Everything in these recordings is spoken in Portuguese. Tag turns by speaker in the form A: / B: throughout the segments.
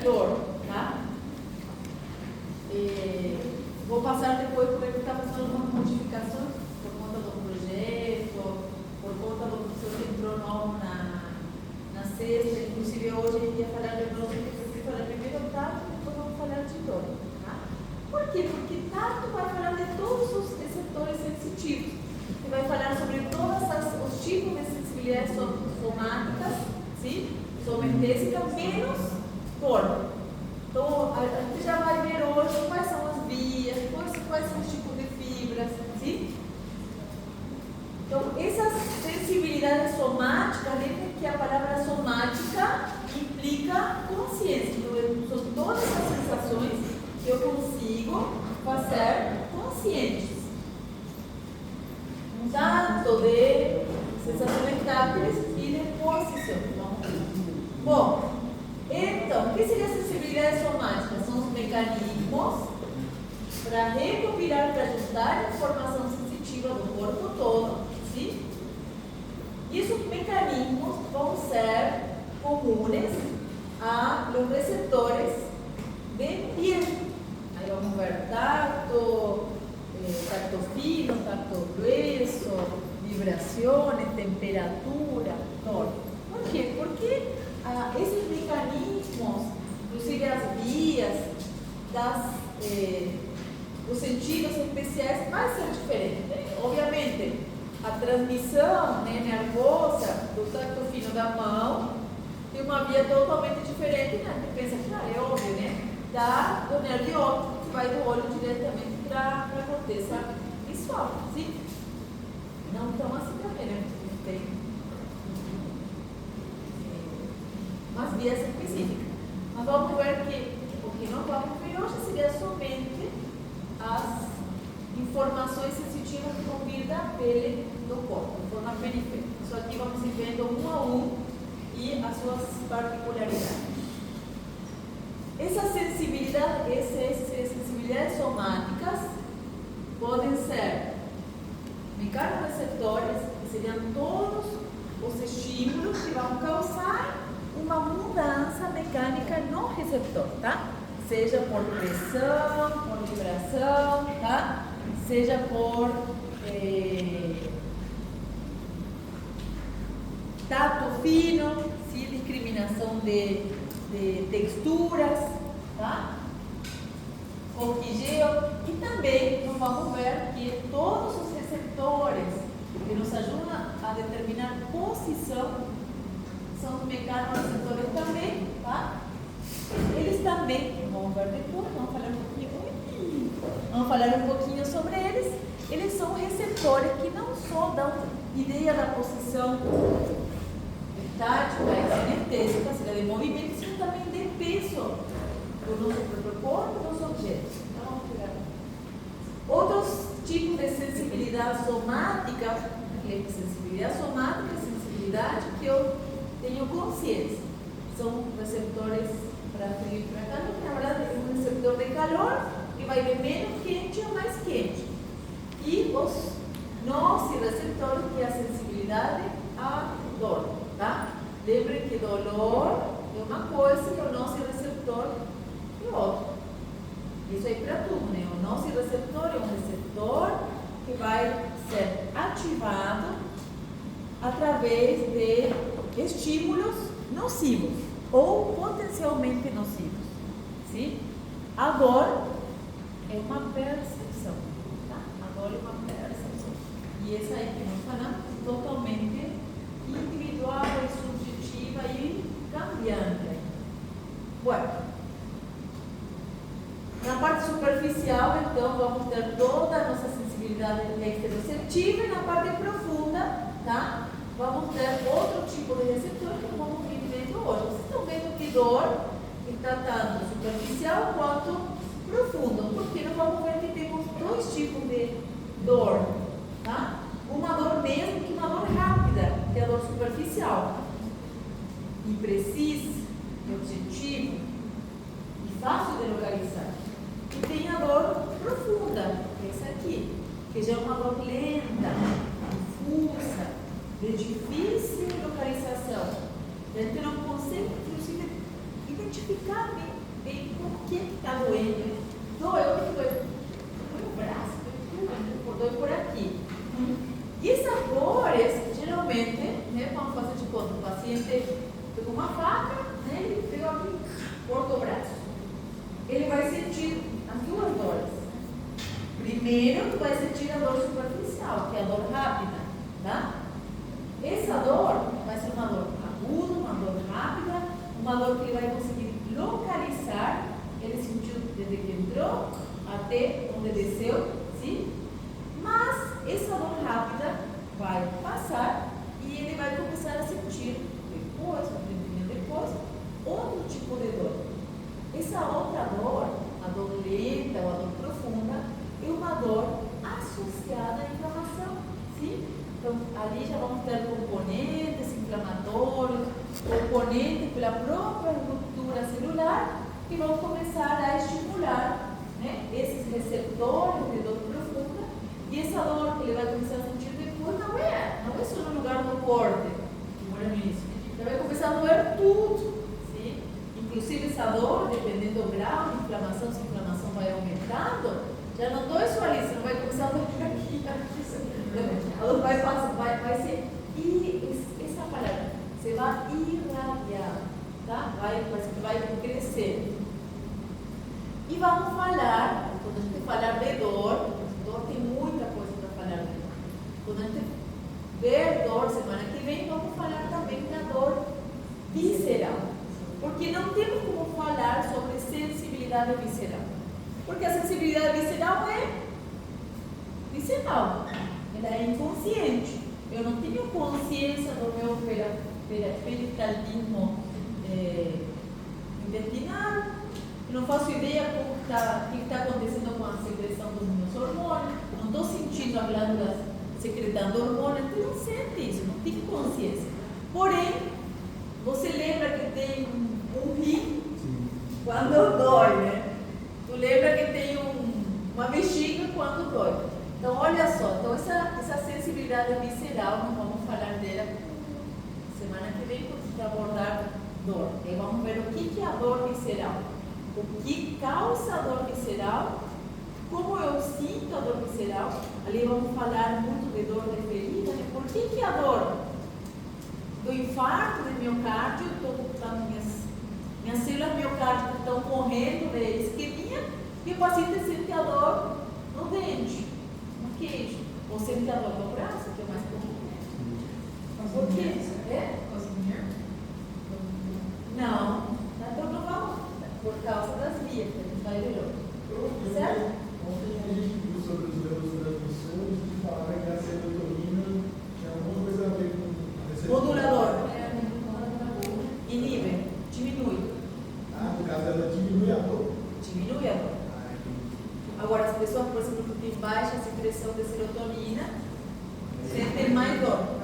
A: dor, tá? Vou passar depois porque ele está fazendo algumas modificações por conta do projeto, por conta do professor que entrou novo na sexta, inclusive hoje ele ia falar de novo, porque falar primeiro tato, depois vamos falar de dor, tá? Por quê? Porque tato vai falar de todos os receptores sensitivos, e vai falar sobre todos os tipos de sensibilidades somáticas, sim? Somatésicas, menos dor. Então, a gente já vai ver hoje quais são as vias, quais são os tipos de fibras, sim? Então, essas sensibilidades somáticas, lembrem que a palavra somática implica consciência. Então, são todas as sensações que eu consigo fazer conscientes. Tanto de sensações táteis e de posição. Bom, então, o que seria sensibilidade somática? São os mecanismos para recopilar, para ajustar a informação sensitiva do corpo todo, sim? E esses mecanismos vão ser comunes a los receptores de piel. Aí vamos ver tacto fino, tacto grueso, vibrações, temperatura, dor. Por quê? Porque esses mecanismos, inclusive as vias dos sentidos especiais, vai ser diferente. Obviamente, a transmissão nervosa do tacto fino da mão tem uma via totalmente diferente, né? Você pensa que é óbvio, né? Do nervio óptico, que vai do olho diretamente para a corteza visual, sim? Não tão assim também, né? Tem umas vias específicas. Mas vamos ver que o que não vamos ver hoje seria somente as informações sensitivas que vão vir da pele do corpo, de forma periférica. Isso aqui vamos ir vendo um a um e as suas particularidades. Essas sensibilidades somáticas podem ser mecanorreceptores, que seriam todos os estímulos que vão causar uma mudança mecânica no receptor, tá? Seja por pressão, por vibração, tá? Seja por tato fino, sim, discriminação de texturas, tá? Cosquilheo. E também nós vamos ver que todos os receptores que nos ajudam a determinar posição são os mecanorreceptores também, tá? Eles também, vamos ver depois, vamos falar um pouquinho sobre eles. Eles são receptores que não só dão ideia da posição tática e cinetésica, seria de movimento, sino também de peso do nosso próprio corpo, dos objetos. Então, vamos pegar outros tipos de sensibilidade somática, sensibilidade somática, sensibilidade que eu tenho consciência. São receptores para frio e para calor, que na verdade é um receptor de calor que vai de menos quente a mais quente. E os nociceptores, que é a sensibilidade à dor, tá? Lembrem que dolor é uma coisa e o nociceptor é outra. Isso aí para tudo, né? O nociceptor é um receptor que vai ser ativado através de estímulos nocivos ou potencialmente nocivos, sim? A dor é uma percepção, tá? A dor é uma percepção. E essa aí que nós falamos é totalmente individual e subjetiva e cambiante. Bueno, na parte superficial, então, vamos ter toda a nossa sensibilidade exteroceptiva e na parte profunda, tá? Vamos ter outro tipo de receptor que vamos vir vendo hoje. Vocês estão vendo que dor está tanto superficial quanto profundo, porque nós vamos ver que temos dois tipos de dor, tá? Uma dor mesmo que uma dor rápida, que é a dor superficial, imprecisa, objetiva e fácil de localizar. E tem a dor profunda, que é essa aqui, que já é uma dor lenta, difusa, de difícil localização. A gente não consegue, inclusive, identificar bem bem por que está doendo. Doeu, no braço, dói por aqui. E essas dores, geralmente, né, vamos fazer de conta, o paciente pegou uma faca, né, ele pegou aqui, cortou o braço. Ele vai sentir as duas dores. Primeiro, tu vai sentir a dor superficial, que é a dor rápida, tá? Essa dor vai ser uma dor aguda, uma dor rápida, uma dor que ele vai conseguir localizar. Ele sentiu desde que entrou até onde desceu, sim? Mas essa dor rápida vai passar e ele vai começar a sentir depois, um tempinho depois, outro tipo de dor. Essa outra dor, a dor lenta ou a dor profunda, é uma dor associada à inflamação, sim? Então, ali já vamos ter componentes inflamatórios, componentes pela própria ruptura celular, que vão começar a estimular, né, esses receptores de dor profunda. E essa dor que ele vai começar a sentir depois não é só no lugar do corte, como era no início. Ele vai começar a doer tudo, sim? Inclusive essa dor, dependendo do grau de inflamação, se a inflamação vai aumentando, já não dói só ali, você não vai começar a doer aqui. A dor vai passar, vai ser, essa palavra, você vai irradiar, tá? Vai crescer. E vamos falar, quando a gente falar de dor tem muita coisa para falar de dor. Quando a gente ver dor semana que vem, vamos falar também da dor visceral. Porque não temos como falar sobre sensibilidade visceral. Porque a sensibilidade visceral é visceral, ela é inconsciente. Eu não tenho consciência do meu peritalismo intestinal, eu não faço ideia do que está acontecendo com a secreção dos meus hormônios, não estou sentindo as glândulas secretando hormônios, tu não sente isso, não tem consciência. Porém, você lembra que tem um rim quando dói, né? Tu lembra que tem uma bexiga quando dói. Então, olha só, então essa sensibilidade visceral, nós vamos falar dela semana que vem, para abordar dor. E vamos ver o que é a dor visceral, o que causa a dor visceral, como eu sinto a dor visceral. Ali vamos falar muito de dor de ferida, né? Por que a dor do infarto de miocárdio, minhas células miocárdicas estão correndo de isquemia e o paciente sente a dor no dente, no queijo, ou sente a dor no braço, que é mais comum. Por quê? Não, então não vamos, por causa das vias, que a gente vai ver hoje. Certo?
B: Ontem a gente viu sobre os neurotransmissores e falaram que a serotonina tinha alguma coisa a ver com a recepção.
A: Modulador. Inibe, diminui.
B: Ah, no caso ela diminui a dor.
A: Diminui a dor. Agora, as pessoas, por exemplo, que têm baixa secreção de serotonina, sentem mais dor.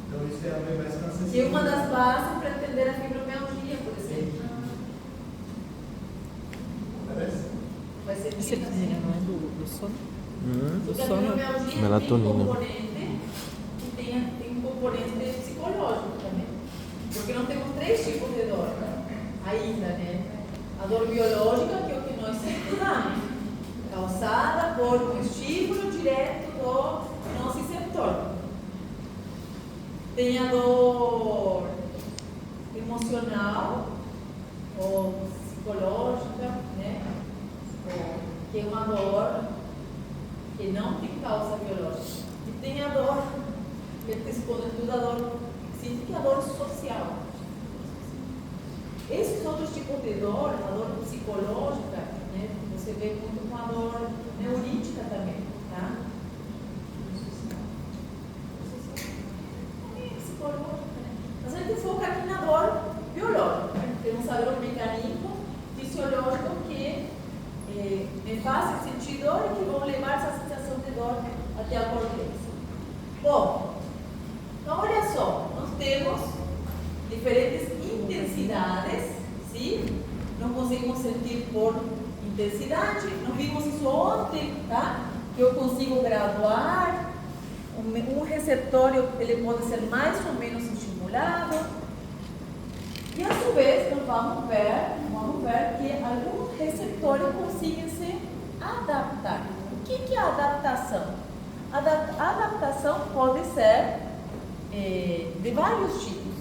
B: Então isso tem a ver mais com a sensibilidade.
A: Que é uma das bases para entender a fibromialgia, por exemplo.
B: Parece?
A: Vai ser
C: Esse não é do sono?
A: Porque
C: Do
A: a
C: sono.
A: fibromialgia
C: Melatonina.
A: tem um componente que tem um componente psicológico também. Porque não temos 3 tipos de dor ainda, né? A dor biológica, que é o que nós estudamos, causada por um estímulo direto do nosso receptor. Tem a dor emocional ou psicológica, né? Que é uma dor que não tem causa biológica. E tem a dor, que responde tudo a dor psíquica, que é a dor social. Esses outros tipos de dor, a dor psicológica, né? Você vê muito com a dor neurítica também, tá? Mas a gente foca aqui na dor biológica, né? Temos saber o mecanismo fisiológico que me faz sentir dor e que vão levar essa sensação de dor até a corteza. Bom, então olha só, nós temos diferentes intensidades, sim? Não conseguimos sentir por intensidade, não vimos isso ontem, tá? Que eu consigo graduar. Um receptor ele pode ser mais ou menos estimulado. E a sua vez, nós vamos ver consigam se adaptar. O que é adaptação? A adaptação pode ser de vários tipos.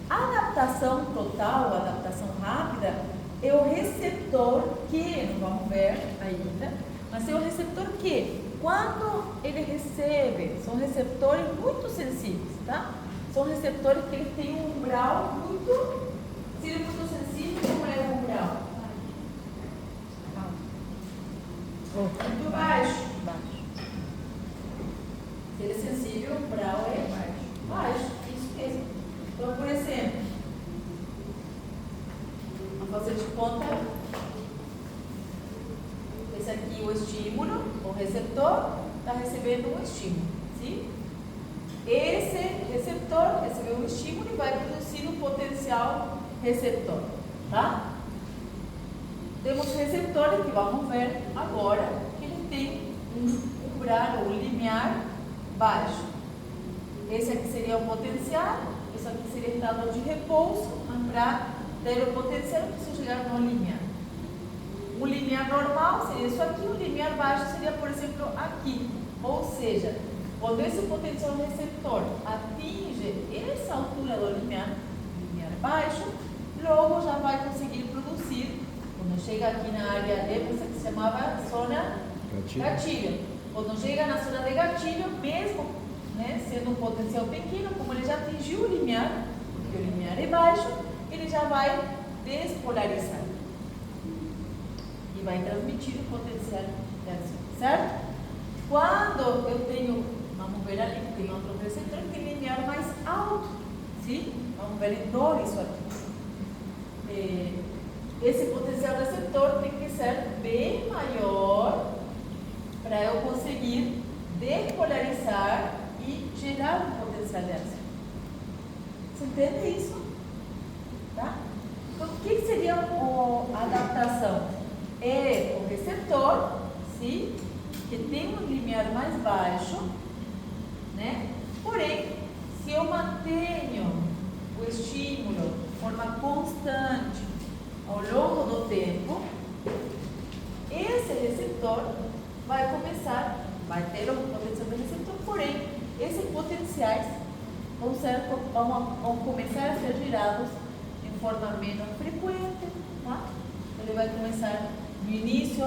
A: A adaptação total, a adaptação rápida, é o receptor que, não vamos ver ainda, mas é o receptor que, quando ele recebe, são receptores muito sensíveis, tá? São receptores que eles têm um umbral muito, se ele é muito sensível, como é o umbral? Muito baixo. Se ele é sensível, o umbral é baixo. Isso mesmo. Então, por exemplo, vamos fazer de conta. Esse aqui é o estímulo, o receptor está recebendo um estímulo. Sim? Esse receptor recebeu um estímulo e vai produzir um potencial receptor. Tá? Temos receptores que vamos ver agora que ele tem um umbral ou um limiar baixo. Esse aqui seria o potencial, esse aqui seria o estado de repouso, para ter o potencial para chegar no limiar. Um limiar normal seria isso aqui, um limiar baixo seria, por exemplo, aqui. Ou seja, quando esse potencial receptor atinge essa altura do limiar baixo, logo já vai conseguir produzir, quando chega aqui na área D, que se chamava zona gatilho. Quando chega na zona de gatilho, mesmo sendo um potencial pequeno, como ele já atingiu o limiar, porque o limiar é baixo, ele já vai despolarizar e vai transmitir o potencial de ação, certo? Quando eu tenho, vamos ver ali que tem outro receptor que tem limiar mais alto, sim? Vamos ver em dor isso aqui. Esse potencial receptor tem que ser bem maior para eu conseguir despolarizar e gerar um potencial de ação. Você entende isso? Tá? Então, o que seria a adaptação? É o receptor, sim, que tem um limiar mais baixo, né? Porém, se eu mantenho o estímulo de forma constante ao longo do tempo, esse receptor vai ter um potencial de receptor, porém, esses potenciais vão começar a ser gerados de forma menos frequente, tá? Ele vai começar, no início,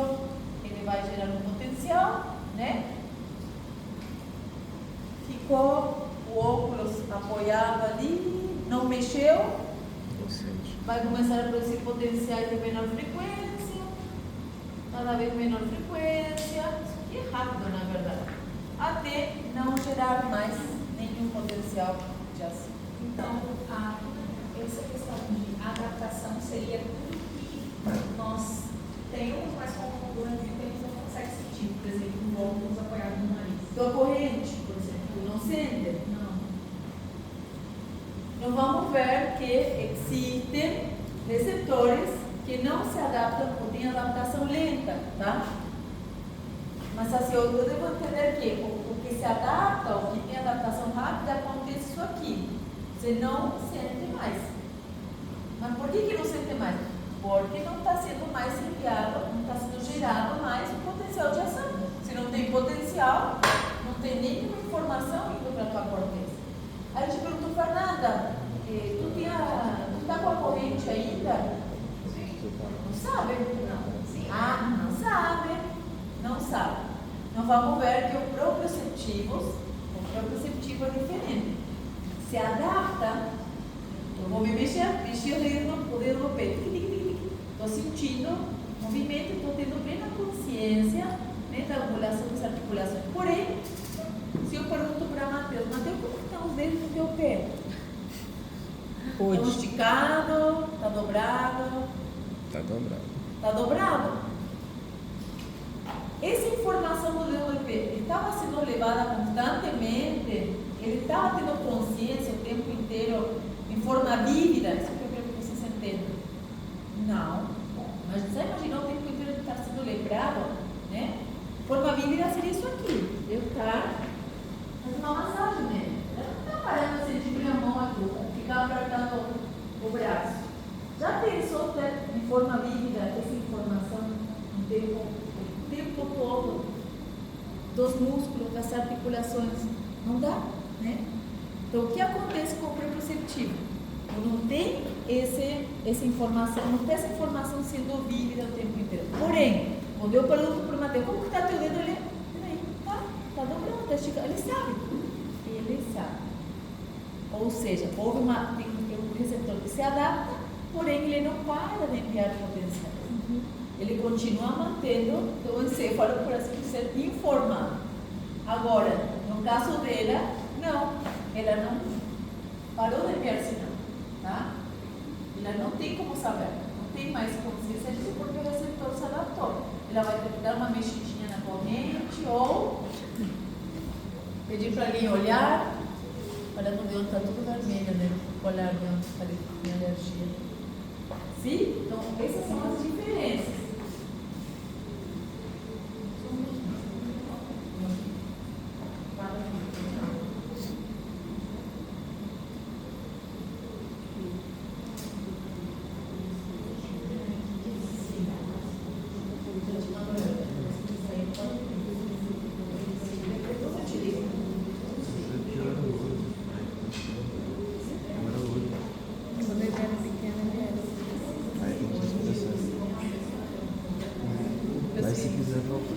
A: ele vai gerar um potencial, né? Ficou o óculos apoiado ali, não mexeu, vai começar a produzir potenciais de menor frequência, cada vez menor frequência, isso aqui é rápido, na verdade, até não gerar mais nenhum potencial de ação.
D: Então, essa questão de adaptação seria tudo que nós temos, mas como durante o tempo não consegue sentir. Por exemplo, um óculos apoiado no nariz.
A: Tua corrente, por exemplo, não sente?
D: Não.
A: Então vamos ver que existem receptores que não se adaptam ou têm adaptação lenta, tá? Mas assim, eu devo entender que o que se adapta, o que tem adaptação rápida, acontece isso aqui. Você não sente mais. Mas por que não sente mais? Porque não está sendo mais enviado, não está sendo gerado mais o potencial de ação. Se não tem potencial, não tem nenhuma informação indo para a tua corteza. Aí eu te pergunto, Fernanda, tu está com a corrente ainda? Não sabe? Não. Não sabe. Não sabe. Então vamos ver que o proprioceptivo é diferente. Se adapta, eu vou me mexer o dedo no peito. Estou sentindo movimento, estou tendo plena consciência, né, da angulação das articulações. Porém, se eu pergunto para Matheus, como estão os dedos do teu pé? Está esticado? Está dobrado? Está dobrado. Essa informação do dedo do pé, ele estava sendo levada constantemente, ele estava tendo consciência o tempo inteiro, em forma vívida, isso que eu quero que vocês entendam. Não. Mas você imaginou o tempo inteiro ele estar sendo lembrado, né? Forma vívida seria isso aqui. Eu estar fazendo uma massagem nele. Eu não estou parando assim, de minha mão aqui, ficar apertando o braço. Já pensou ter de forma vívida essa informação em o tempo todo dos músculos, das articulações. Não dá, né? Então, o que acontece com o proprioceptivo? Não tem essa informação, não tem essa informação sendo vívida o tempo inteiro. Porém, quando eu pergunto para o Mateus, como que está teu dedo? Ele, peraí, tá dobrando, tá esticando. Ele sabe. Ou seja, tem um receptor que se adapta, porém ele não para de enviar potenciais. Ele continua mantendo o encéfalo, por assim dizer, informado. Agora, no caso dela, não. Ela não parou de enviar sinal. Tá? Ela não tem como saber. Não tem mais consciência disso porque o receptor se adaptou. Ela vai ter que dar uma mexidinha na corrente ou pedir para alguém olhar. Olha, no meu está tudo vermelho, né? Olhar de onde está minha alergia. Sim? Então, essas são as diferenças.
E: Mas se quiser voltar.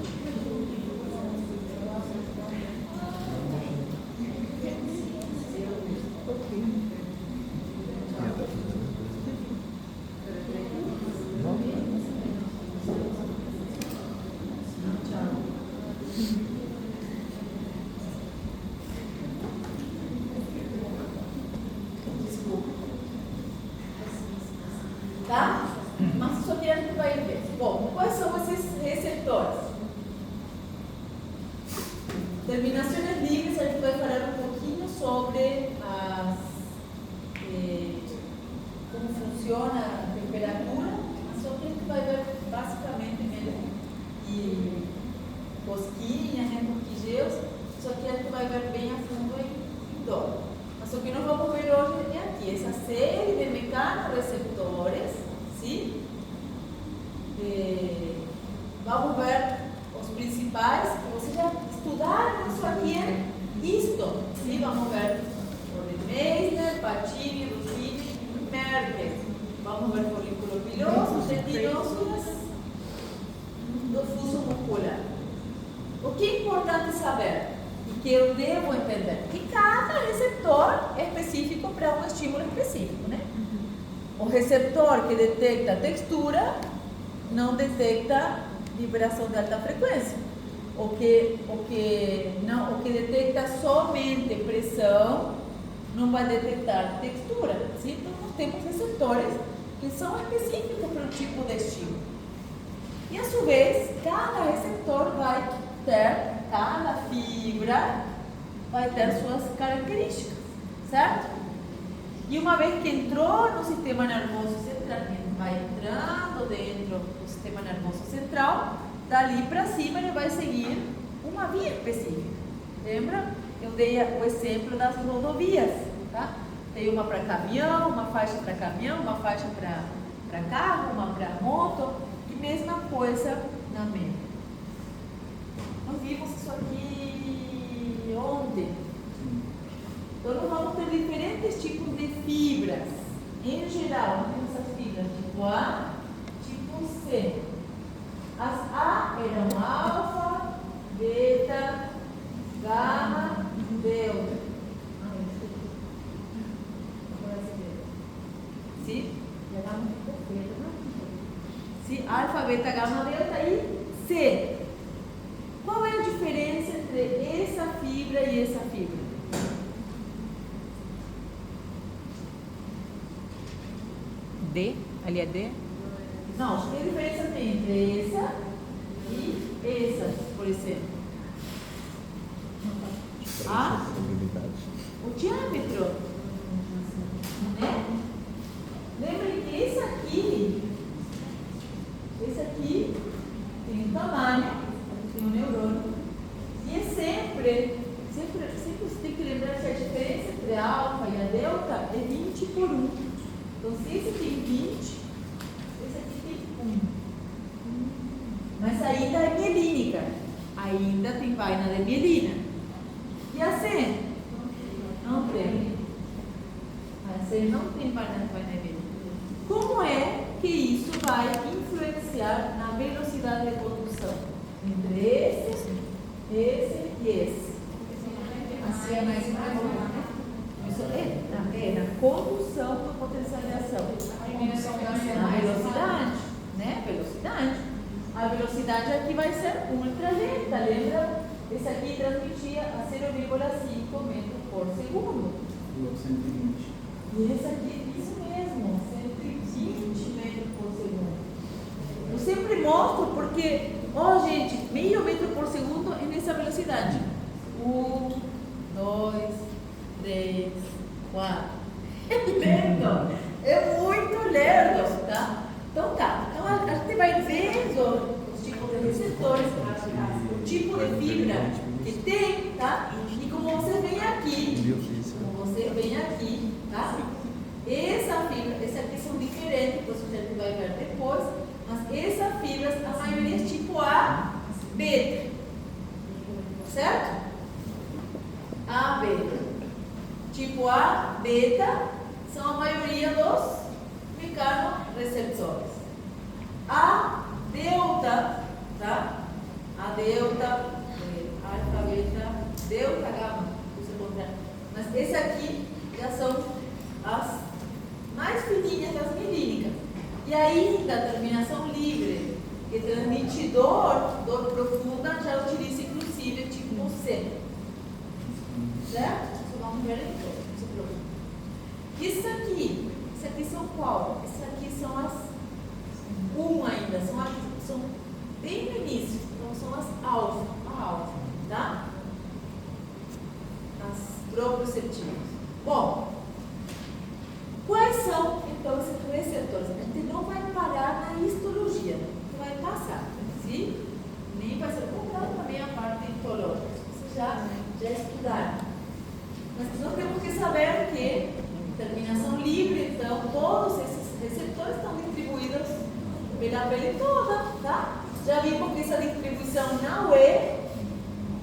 A: Tá? Mas isso aqui a gente vai ver. Bom, quais são esses receptores? Terminações livres, a gente vai falar um pouquinho sobre como funciona a temperatura, mas só que a gente vai ver basicamente mesmo e cosquinhas, né, cosquilheiros, só que a gente vai ver bem a fundo em dor. Mas o que nós vamos ver hoje é aqui, essa série de mecanorreceptores, sim? Vamos ver os principais, que vocês já estudaram isso aqui, é isto, sim? Vamos ver o Meissner, Pacini, Ruffini e Merkel. Vamos ver folículo piloso, tendinócitos do fuso muscular. O que é importante saber? E que eu devo entender que cada receptor é específico para um estímulo específico, né? O receptor que detecta textura não detecta vibração de alta frequência. O que detecta somente pressão não vai detectar textura. Sim? Então, nós temos receptores que são específicos para o tipo de estímulo. E, a sua vez, cada receptor vai ter, cada fibra vai ter suas características, certo? E uma vez que entrou no sistema nervoso central, vai entrando dentro do sistema nervoso central, dali para cima ele vai seguir uma via específica. Lembra? Eu dei o exemplo das rodovias, tá? Tem uma para caminhão, uma faixa para caminhão, uma faixa para carro, uma para moto, e mesma coisa na mente. Nós vimos isso aqui ontem. Então, nós vamos ter diferentes tipos de fibras. Em geral, nós temos as fibras tipo A, tipo C. As A eram alfa, beta, gama, delta. Sim? Sim, alfa, beta, gama, delta e C. Qual é a diferença entre essa fibra e essa fibra?
C: D? Ali é D?
A: Não, tem diferença entre essa e essa, por exemplo. Ah, o diâmetro. Né? Lembrem que esse aqui tem um tamanho, tem um neurônio, e é sempre você tem que lembrar que a diferença entre a alfa e a delta é 20/1. Então, se esse tem 20, esse aqui tem 1. Mas ainda é mielínica, ainda tem vaina de mielina. E assim, não tem. Assim não tem vaina de mielina. Como é que isso vai influenciar na velocidade de condução? Entre esse e esse.
D: Assim é mais importante.
A: Isso é na condução do potencialização. Na velocidade, né? Velocidade. A velocidade aqui vai ser ultra lenta. Lembra? Esse aqui transmitia a 0,5 metros por segundo.
E: 120.
A: E esse aqui, isso mesmo, 120 metros por segundo. Eu sempre mostro porque, gente, meio metro por segundo é nessa velocidade. 1, 2, 3, 4. É lento. É muito lento, tá? Então a gente vai vendo os tipos de receptores, o tipo de fibra que tem, tá? E como você vem aqui, tá? Essa fibra, esse aqui são diferentes, depois a gente vai ver depois, mas essa fibra, a maioria é tipo A, beta, certo? A, beta. Tipo A, beta, são a maioria dos mecanorreceptores. A, delta, tá? A delta, alfa, beta, delta, gama, mas esse aqui já são as mais fininhas das mielínicas. E ainda a terminação livre, que transmite dor profunda, já utiliza inclusive tipo C. Certo? Isso vamos ver depois, não se preocupe. Isso aqui são qual? Isso aqui são as ainda, são bem no início, então são as alfa, tá? As proprioceptivas. Bom, quais são então esses receptores? A gente não vai parar na histologia, a gente vai passar, sim? Nem vai ser comprado também a parte histológica, vocês já estudaram. Mas nós temos que saber que terminação livre, então todos esses receptores estão distribuídos pela pele toda, tá? Já vimos que essa distribuição não é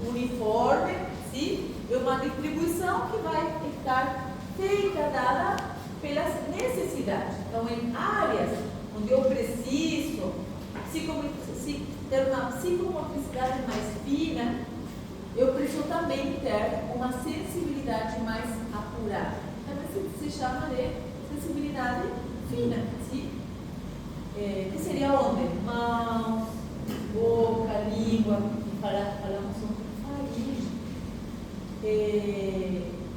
A: uniforme, sim? É uma distribuição que vai estar feita, dada pelas necessidades. Então, em áreas onde eu preciso ter uma psicomotricidade mais fina, eu preciso também ter uma sensibilidade mais apurada. Então, se chama de sensibilidade fina, sim? Que seria onde? Mãos, boca, língua, falamos sobre faringe.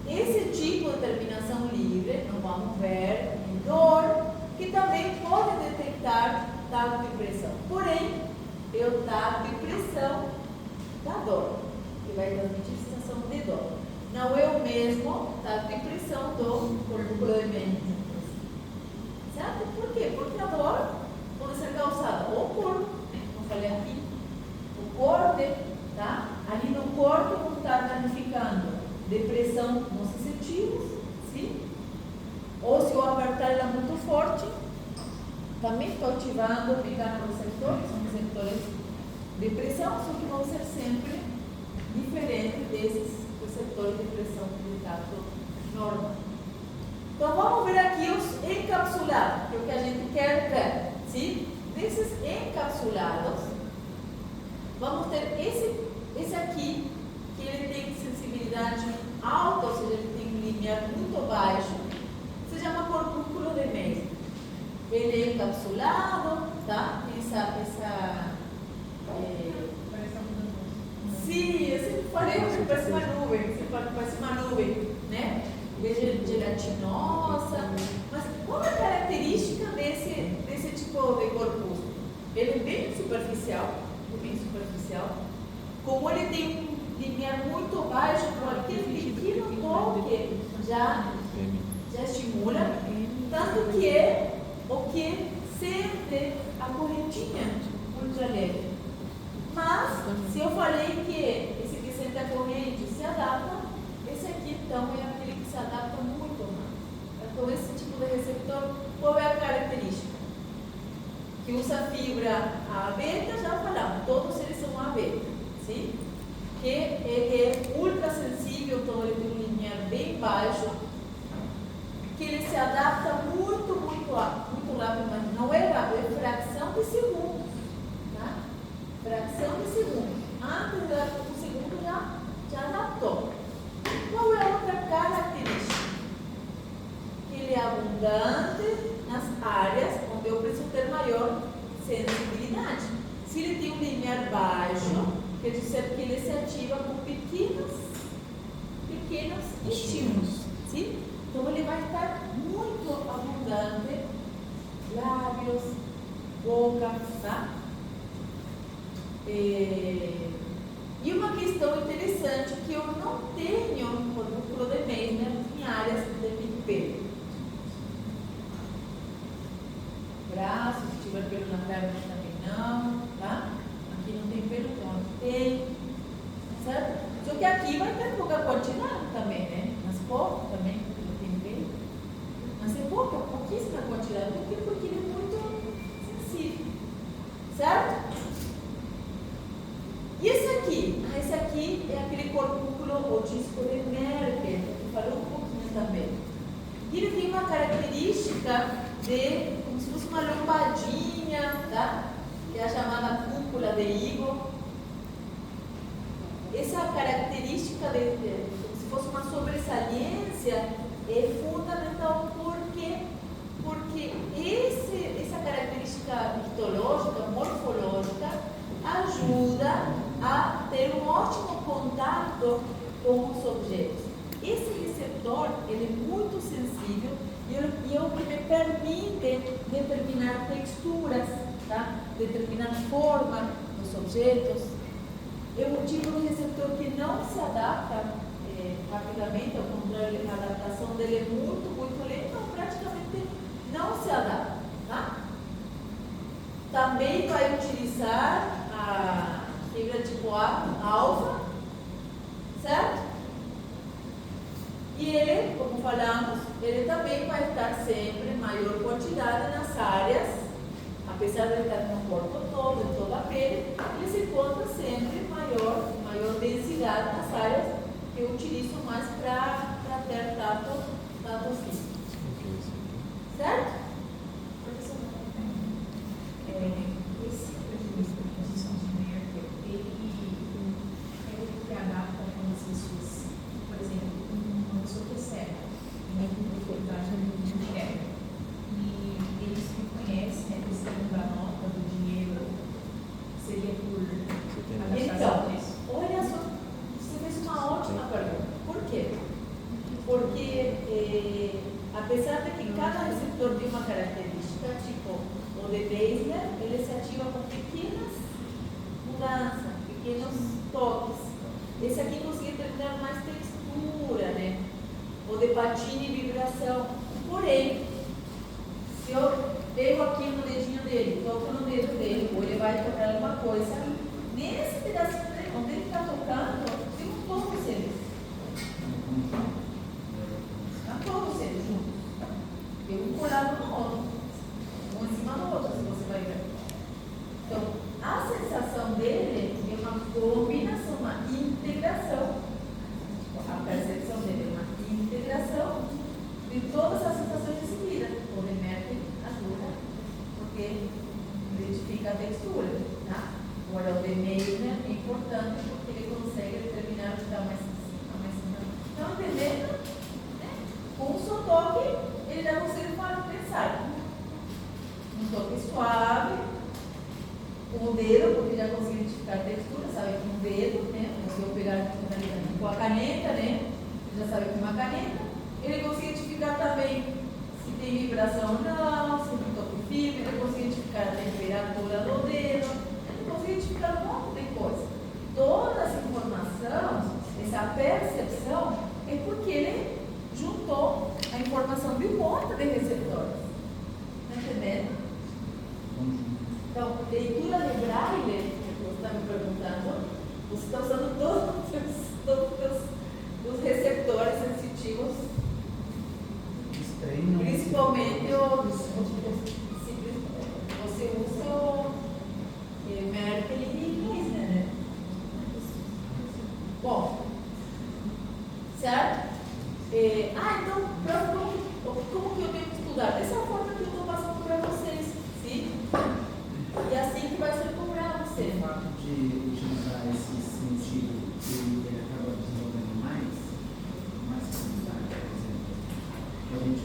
A: Esse tipo de terminação livre, nós vamos ver em dor, que também pode detectar tato de pressão. Porém, é o tato de pressão da dor, que vai transmitir sensação de dor. Não é o mesmo tato de pressão do corpúsculo de mente. Certo? Por quê? Porque a dor pode ser causada ou por, como falei aqui, o corte, tá? Ali no corte não está danificando depressão nociceptivos, sim? Ou se eu apertar ela muito forte, também estou ativando mecanorreceptores, são receptores de pressão, só que vão ser sempre diferentes desses receptores de pressão de tato normal. Então vamos ver aqui os encapsulados, que é o que a gente quer ver, sim? Desses encapsulados, vamos ter esse aqui, que ele tem sensibilidade alta, ou seja, ele tem um limiar muito baixo, se chama corpúsculo de May. Ele é encapsulado, tá? Sim, eu sempre falei que parece uma nuvem, né? Ele é gelatinosa, mas qual é a característica desse tipo de corpúsculo? Ele é bem superficial, como ele tem um limiar muito baixo, qualquer pequeno toque já estimula, tanto que é o que sente a correntinha ultraleve. Mas, se eu falei que esse que sente a corrente se adapta, esse aqui então é aquele que se adapta muito mais. Então, esse tipo de receptor, qual é a característica? Que que usa fibra A beta, já falamos, todos eles são A beta, sim? Que ele é ultra sensível, então ele tem um limiar bem baixo, que ele se adapta muito rápido, mas não é rápido, é fração de segundo, tá? Fração de segundo. Antes do segundo já adaptou. Qual é a outra característica? Que ele é abundante nas áreas onde eu preciso ter maior sensibilidade. Se ele tem um limiar baixo, quer dizer que ele se ativa com pequenos estímulos, sim? Então ele vai estar muito abundante, lábios, boca, tá? E uma questão interessante que eu não tenho no núcleo de Meissner em áreas de pelo. Braço, se tiver pelo na perna também não, tá? Aqui não tem pelo, então aqui tem, certo? Só que aqui vai ter pouca quantidade também, né? Nas costas também, porque não tem pelo. Mas é pouquíssima quantidade, porque ele é muito sensível, certo? E esse aqui? Esse aqui é aquele corpúsculo ou disco de Merkel, que eu falei um pouquinho também. E ele tem uma característica de, como se fosse uma lombadinha, tá? Que é a chamada cúpula de Higo. Essa característica, como se fosse uma sobressalência, é fundamental porque essa característica histológica, morfológica, ajuda a ter um ótimo contato com os objetos. Esse receptor, ele é muito sensível e é o que me permite determinar texturas, tá? Determinar forma dos objetos. É um tipo de receptor que não se adapta rapidamente, ao contrário, a adaptação dele é muito lenta, ou praticamente não se adapta, tá? Também vai utilizar a fibra tipo A, alfa, certo? E ele, como falamos, ele também vai estar sempre em maior quantidade nas áreas, apesar de estar no corpo todo, em toda a pele, ele se encontra sempre em maior densidade nas áreas que eu utilizo mais para ter tato físico. Certo?
D: Esse prejuízo da posição de Merkel, ele se adapta quando as pessoas, por exemplo, uma pessoa que é cega, tem uma dificuldade de enxerga, e eles reconhecem a questão da nota, do dinheiro, seria por
A: Então, olha só, você fez uma ótima pergunta. Por quê? Porque, apesar de que cada receptor tem uma característica, tipo o de Meissner, ele se ativa com pequenas mudanças, pequenos toques. Esse aqui consegue terminar mais textura, né? O de patina e vibração. Porém, se eu pego aqui no dedinho dele, toco no dedo dele, ou ele vai tocar alguma coisa, nesse pedacinho dele, onde ele está tocando, tem todos eles. Estão todos eles juntos. Tem um colado no outro, um em cima do outro, se você vai ver. Então, a sensação dele é uma combinação, uma integração. A percepção dele é uma integração de todas as sensações de seguida. O de Merkel ajuda, porque identifica a textura, tá? Agora, o de Meissner é importante porque ele consegue determinar o que está mais em cima. Estão entendendo? Com um só toque, ele já consegue pensar. Um toque suave, com o dedo, porque já consegue identificar a textura, sabe que um dedo, né? Se eu pegar com a caneta, né? Ele já sabe que é uma caneta. Ele consegue identificar também se tem vibração ou não, se tem toque firme, ele consegue identificar a temperatura do dedo, ele consegue identificar um monte de coisa. Toda essa informação, essa percepção, é porque ele juntou a informação de um monte de receptores. Está entendendo? Então, leitura de Braille, que você está me perguntando, você está usando todos os receptores sensitivos, principalmente você usa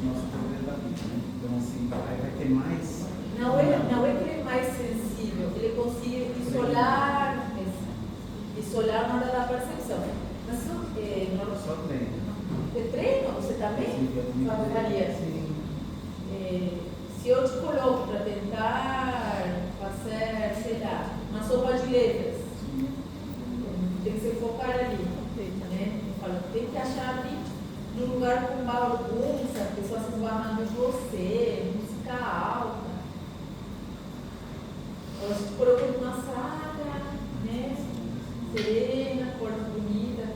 F: nosso poder da vida, né? Então, assim, aí vai ter mais.
A: Não é que ele é mais sensível, ele consegue isolar na hora da percepção. Mas
F: Só treino.
A: de treino, você também faria.
F: Sim.
A: Se eu te coloco para tentar fazer, sei lá, uma sopa de letras, tem que se focar ali, né? Eu falo, tem que achar ali num lugar com bagunça, pessoas esbarrando em você, música alta. Eu te coloco numa sala, né? Serena, cor bonita.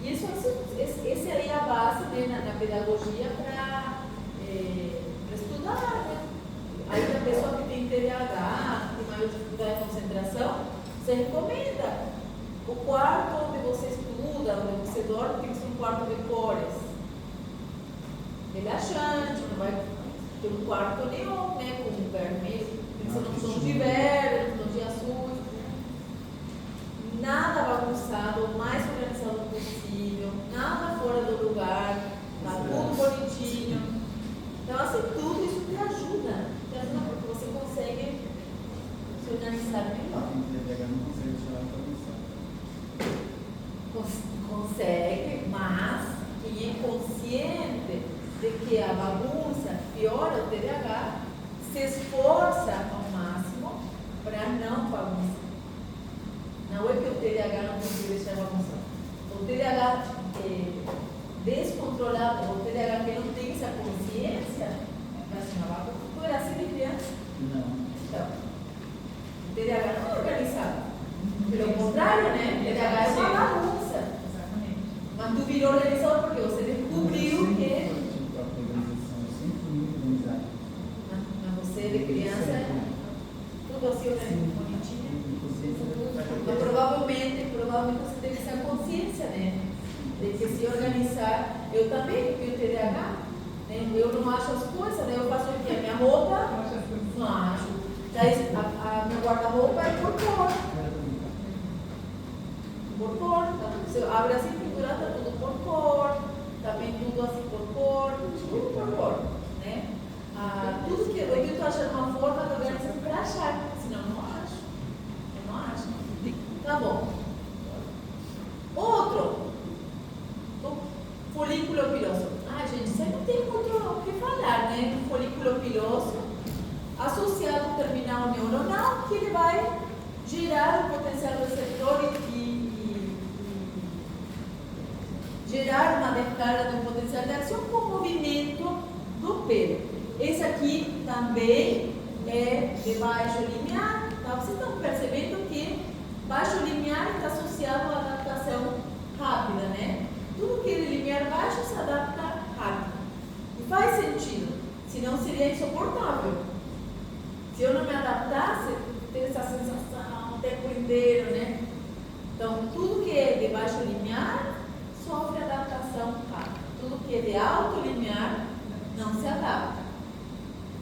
A: E esse aí é a base, né, na pedagogia para estudar, né? Aí a pessoa que tem TDAH, que tem maior dificuldade de concentração, você recomenda o quarto onde você estuda, onde você dorme, tem que ser um quarto de cores. Relaxante, não vai ter um quarto neon, né, com vermelho, tem que ser um tom de verde, um tom de azul. Nada bagunçado, o mais organizado possível, nada fora do lugar, tá tudo bonitinho. Então, assim, tudo isso te ajuda porque você consegue se organizar melhor.
F: Não consegue tirar a bagunça.
A: Consegue, mas quem é consciente de que a bagunça piora o TDAH, se esforça ao máximo para não bagunçar. Não é que o TDAH não consegue deixar bagunçar. O TDAH descontrolado, o TDAH que não tem essa consciência, vai ser uma bagunça. Tu era assim de criança?
F: Não.
A: Então, o TDAH não é organizado. Pelo contrário, né? O TDAH é uma bagunça.
D: Exatamente.
A: Mas tu virou organizador porque você descobriu que. Mas você de criança, tudo assim, né? Bonitinho. Mas provavelmente você teve essa consciência, né? De que se organizar. Eu também tenho TDAH, né? Eu não acho as coisas, né? Eu faço o quê? A minha roupa, não acho. Daí a minha guarda-roupa é por cor. Por cor. Tá? Se eu abro assim, pintura, tá tudo por cor. Também tudo assim por cor. Tudo por cor, né? Tudo que eu estou achando uma forma de organizar para achar, senão eu não acho. Eu não acho. Tá bom. Outro. O folículo piloso. Gente, isso aí não tem muito o que falar, né? O folículo piloso associado ao terminal neuronal, que ele vai gerar o potencial receptor e gerar uma descarga do potencial de ação com o movimento do pelo. Esse aqui também é de baixo limiar. Tá? Vocês estão percebendo que baixo limiar está associado à adaptação rápida, né? Tudo que é de limiar baixo se adapta rápido. E faz sentido, senão seria insuportável. Se eu não me adaptasse, ter essa sensação o tempo inteiro, né? Então, tudo que é de baixo limiar sofre adaptação rápida. Tudo que é de alto limiar não se adapta.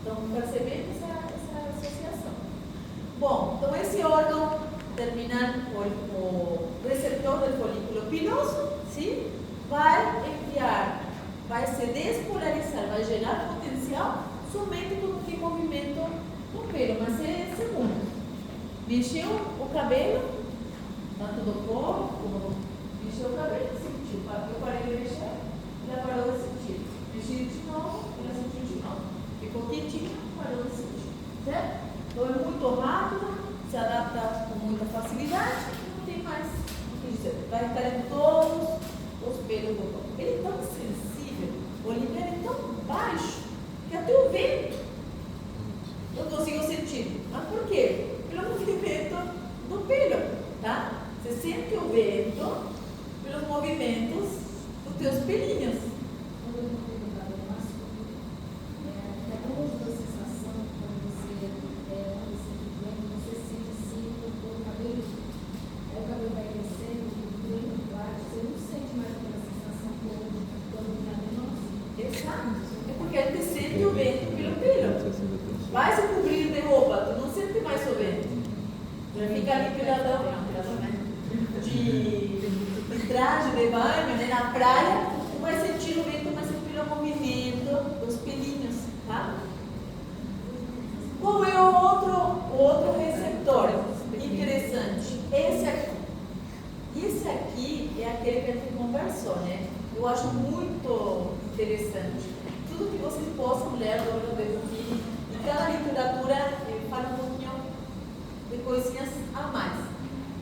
A: Então, percebendo essa associação. Bom, então esse órgão terminal, o receptor do folículo piloso, sim, vai enviar, vai se despolarizar, vai gerar potencial somente com o movimento do pelo, mas é segundo. Mexeu o cabelo, tanto do corpo como mexeu o cabelo, sentiu. Eu parei de mexer, ela parou de sentir. Mexi de novo, ela sentiu de novo. Ficou quietinho, parou de sentir. Certo? Então é muito rápido, se adapta com muita facilidade, não tem mais o que dizer. Vai estar em todos os pelos do corpo. Ele é tão sensível, o limiar é tão baixo, que até o vento eu consigo sentir. Mas por quê? Pelo movimento do pelo, tá? Você sente o vento pelos movimentos dos teus pelinhos. Vai se cobrir de roupa, tu não sente mais o o receptor. Interessante. Esse aqui. Esse aqui é aquele que a gente conversou, né? Eu acho muito interessante. Tudo que vocês possam ler do órgão de Ruffini, e cada literatura fala um pouquinho de coisinhas a mais.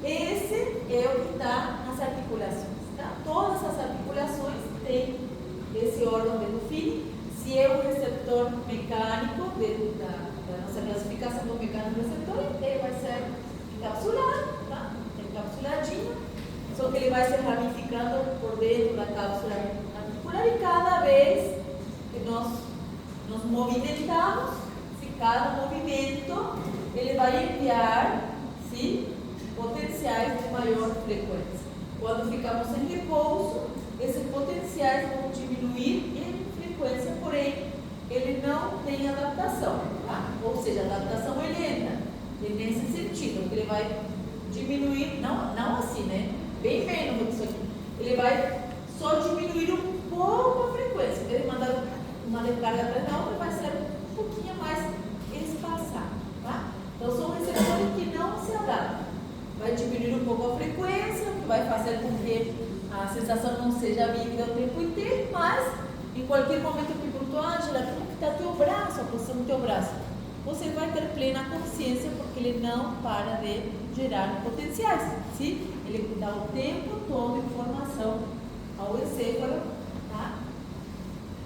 A: Esse é o que está nas articulações. Tá? Todas as articulações têm esse órgão de Ruffini. Se é um receptor mecânico da nossa classificação do mecanismo receptor, ele vai ser encapsulado, tá? Encapsuladinho, só que ele vai se ramificando por dentro da cápsula articular e cada vez que nós nos movimentamos, se cada movimento ele vai enviar, sim, potenciais de maior frequência. Quando ficamos em repouso, esses potenciais vão diminuir em frequência, porém, ele não tem adaptação, tá? Ou seja, a adaptação é lenta, e nesse sentido, ele vai diminuir, não assim, né? Bem menos do que isso aqui. Ele vai só diminuir um pouco a frequência. Ele mandar uma descarga atrás da outra, vai ser um pouquinho mais espaçado, tá? Então, são receptores que não se adaptam. Vai diminuir um pouco a frequência, o que vai fazer com que a sensação não seja vívida o tempo inteiro, mas em qualquer momento eu pergunto, Ângela, como que está teu braço, a posição do teu braço? Você vai ter plena consciência porque ele não para de gerar potenciais, sim? Ele dá o tempo todo informação ao encéfalo, tá?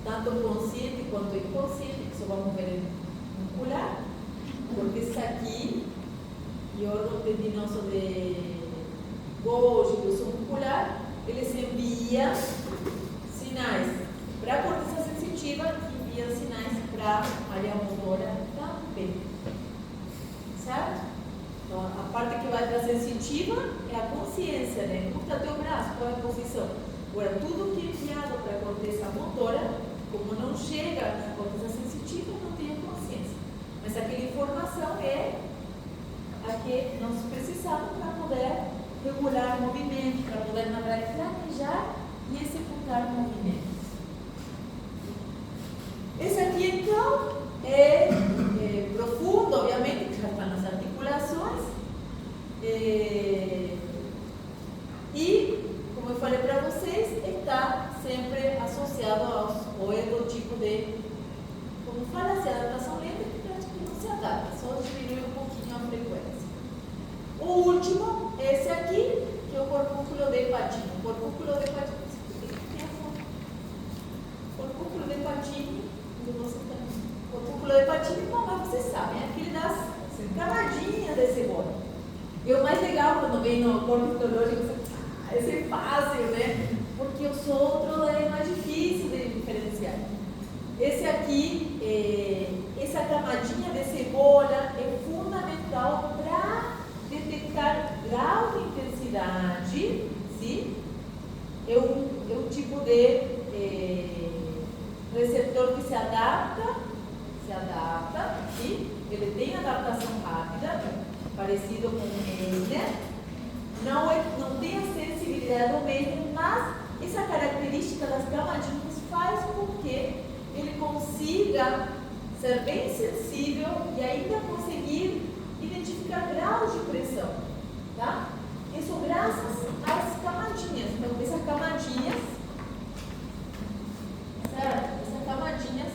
A: Tanto consciente quanto inconsciente, isso vamos ver no muscular, porque isso aqui, e o órgão tendinoso de Golgi, do som muscular, eles enviam sinais para a corteza sensitiva e enviam sinais para a área motora também. Certo? Então, a parte que vai para a sensitiva é a consciência, né? Como está teu braço? Qual é a posição? Agora, tudo que é enviado para a corteza motora, como não chega na corteza sensitiva, não tem a consciência. Mas aquela informação é a que nós precisamos para poder regular o movimento, para poder, na verdade, planejar e executar movimentos. Esse aqui, então, é profundo, obviamente, que já está nas articulações. E, como eu falei para vocês, está sempre associado ao tipo de, como fala, se adaptação lenta, que praticamente não se adapta, só diminui um pouquinho a frequência. O último, esse aqui, que é o corpúsculo de Pacini. O corpúsculo de Pacini, corpúsculo de Pacini, o corpúsculo de Pacini, mas vocês sabem, é aquele das camadinhas de cebola. E o mais legal quando vem no corpo histológico, esse é fácil, né? Porque os outros é mais difícil de diferenciar. Esse aqui, essa camadinha de cebola é fundamental para detectar grau de intensidade, sim? É um tipo de receptor que se adapta, sim? Ele tem adaptação rápida, parecido com o Messner, não tem a sensibilidade do Messner, mas essa característica das camadinhas faz com que ele consiga ser bem sensível e ainda conseguir identificar graus de pressão, tá? Isso graças às camadinhas. Então, essas camadinhas, certo? Essas camadinhas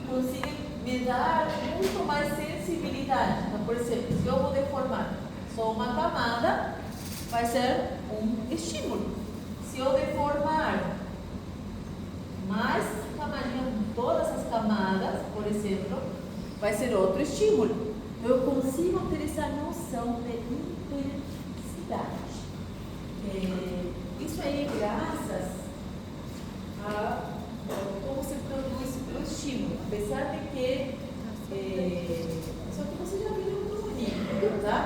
A: conseguem me dar muito mais sensibilidade. Então, por exemplo, se eu vou deformar só uma camada, vai ser um estímulo. Se eu deformar mais camadinhas, todas as camadas, por exemplo, vai ser outro estímulo. Eu consigo ter essa noção de intensidade. Isso aí é graças a como se produz o estímulo. Apesar de que, só que você já viu no bonito, tá?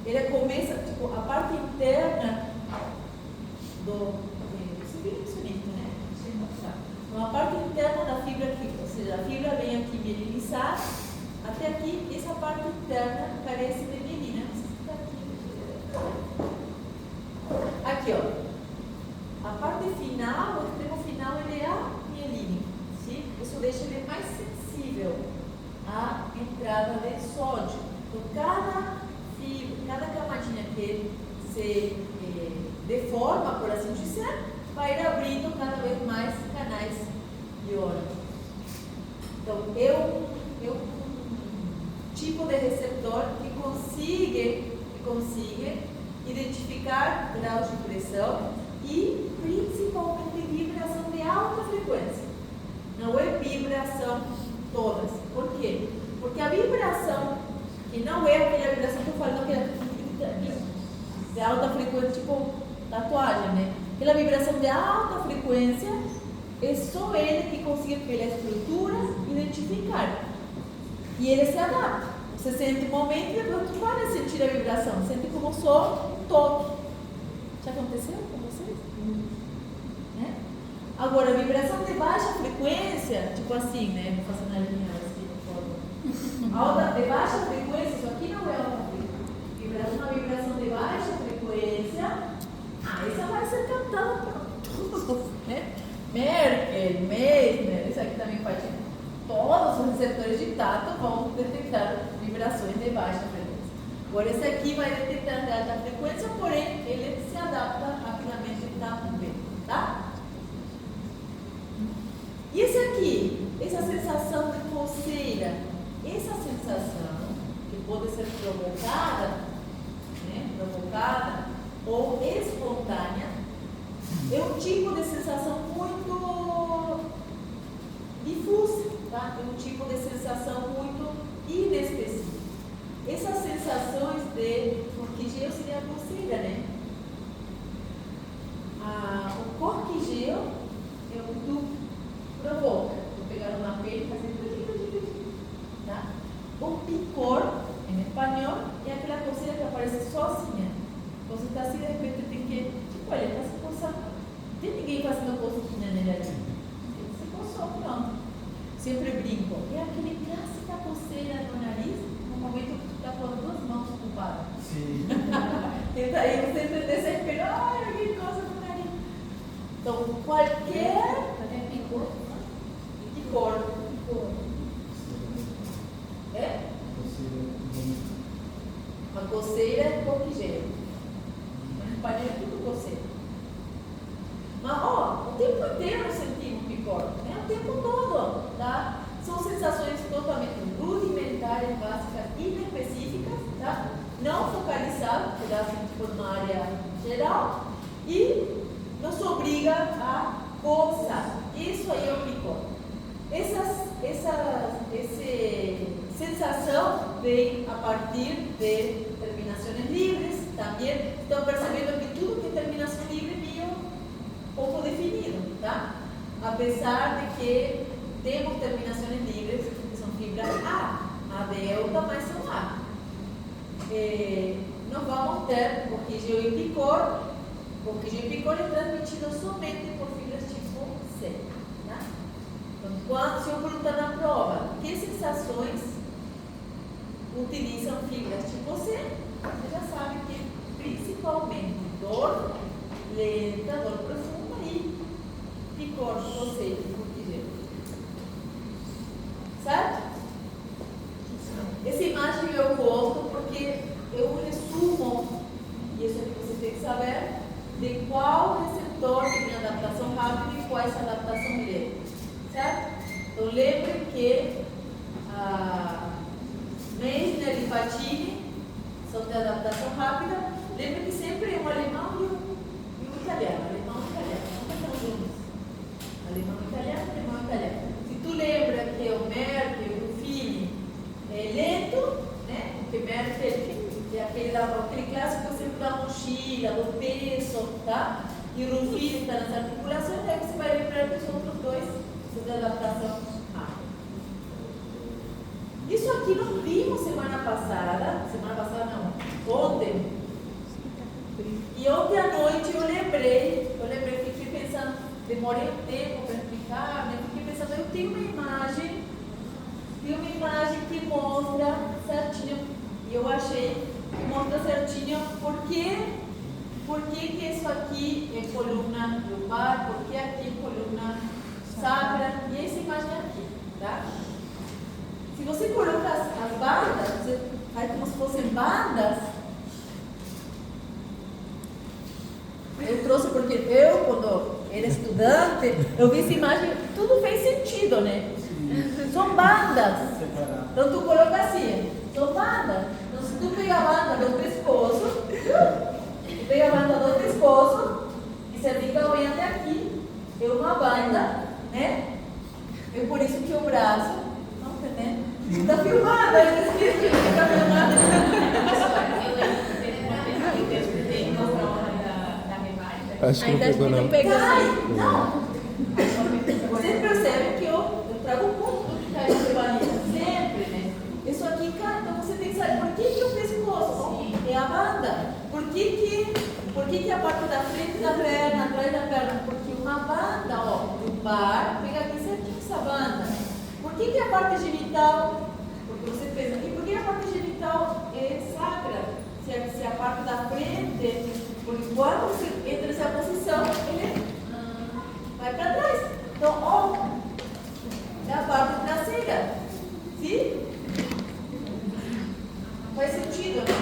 A: Ele começa, tipo, a parte interna você viu isso bonito, né? Então, a parte interna da fibra aqui, ou seja, a fibra vem aqui mielinizar, até aqui, essa parte interna carece de mielina. Não sei se está aqui. Aqui, ó. A parte final, o extremo final, ele é amielínico, sim? Isso deixa ele mais sensível à entrada de é sódio. Então, cada fibra, cada camadinha que se deforma, por assim dizer, vai ir abrindo cada vez mais canais iônicos. Então, é um tipo de receptor que consiga identificar graus de pressão e principalmente vibração de alta frequência. Não é vibração todas. Por quê? Porque a vibração, que não é aquela vibração que eu falo, que é de alta frequência, tipo tatuagem, né? Aquela vibração de alta frequência é só ele que consegue, pela estrutura, identificar. E ele se adapta. Você sente um momento e depois tu para de sentir a vibração. Sente como só um toque. Já aconteceu com vocês? Né? Agora, a vibração de baixa frequência, tipo assim, né? Vou fazer na linha assim, de forma. Alta, de baixa frequência, isso aqui não é alta frequência. Uma vibração de baixa frequência, essa vai ser captada por todos, né? Merkel, Meissner, isso aqui também pode. Todos os receptores de tato vão detectar vibrações de baixa frequência. Agora, esse aqui vai detectar de alta frequência, porém, ele se adapta rapidamente também, tá? E esse aqui, essa sensação de coceira, essa sensação que pode ser provocada, né, ou espontânea, é um tipo de sensação muito difusa, tá? É um tipo de sensação muito inespecífica. Essas sensações de corquigeo seria a coceira, né? O corquigeo é o que tu provoca. Vou pegar uma pele e fazer, tá? O picor, em espanhol, é aquela coceira que aparece sozinha. Você está assim, de repente tem que, tipo, olha, está se coçando. Não tem ninguém fazendo cosquinha nele ali. Ele se coçou, pronto. Sempre brinco. É aquele clássica coceira no nariz, no momento que tu está com as duas mãos ocupadas.
F: Sim.
A: E daí você desespera, ai, que coisa no nariz. Então, qualquer picor. É? Uma coceira é corquigeo. Em espanhol é tudo coceira. Mas, o tempo inteiro sentimos picor, né? O tempo todo, tá? São sensações totalmente rudimentares, básicas, inespecíficas, tá? Não focalizadas, que dá tipo numa área geral, e nos obriga a coçar. Isso aí é o picor. Essa sensação vem a partir de terminações livres. Também estão percebendo que tudo que é terminação livre é meio pouco definido, tá? Apesar de que temos terminações livres que são fibras A delta, mas são A. Não vamos ter corquigeo e picor. Corquigeo e picor é transmitido somente por fibras tipo C, tá? Então, quando se eu perguntar na prova que sensações utilizam fibras tipo C, você já sabe que principalmente dor lenta, dor profunda e picor, coceira, corquigeo. Certo? Essa imagem eu gosto porque é um resumo, e isso é que você tem que saber, de qual receptor tem adaptação rápida e qual é essa adaptação lenta. Certo? Então lembre que Meissner e Fatini são de adaptação rápida. Lembre que sempre é um alemão e um italiano. Alemão e italiano, nunca estão juntos. Alemão e italiano, alemão e italiano. Se tu lembra que o Merkel e o Fini é lento, né? Porque Merkel é aquele clássico sempre da mochila, do peso, tá? E o Rufino está nas articulações, aí você vai lembrar que os outros dois são de adaptação rápida. Isso aqui nós vimos semana passada não, ontem. E ontem à noite eu lembrei, fiquei pensando, demorei um tempo para explicar, né? Fiquei pensando, eu tenho uma imagem que mostra certinho, e eu achei que mostra certinho por que isso aqui é coluna lumbar, por que aqui é coluna sacra, e essa imagem aqui, tá? Se você coloca as barras, era estudante, eu vi essa imagem, tudo fez sentido, né? São bandas. Então tu coloca assim, são bandas. Então se tu pega a banda do pescoço, tu pega a banda do pescoço e você fica olhando aqui, é uma banda, né? É por isso que o braço, não né? Está filmado, eu esqueci, está filmado.
E: Acho que não
C: Ainda
E: pegou não.
C: pegou.
A: Não. Vocês percebem que eu trago muito do que cai na revanilha, sempre, né? Isso aqui cai, então você tem que saber por que o pescoço é a banda. Por que a parte da frente da perna, atrás da perna? Porque uma banda, ó, do bar, pega aqui certinho essa banda. Por que a parte genital? Porque você pensa aqui, por que a parte genital é sacra? Se a parte da frente, porque quando você entra nessa posição, ele vai para trás. Então, ó, é a parte traseira. Sim? Faz sentido, né?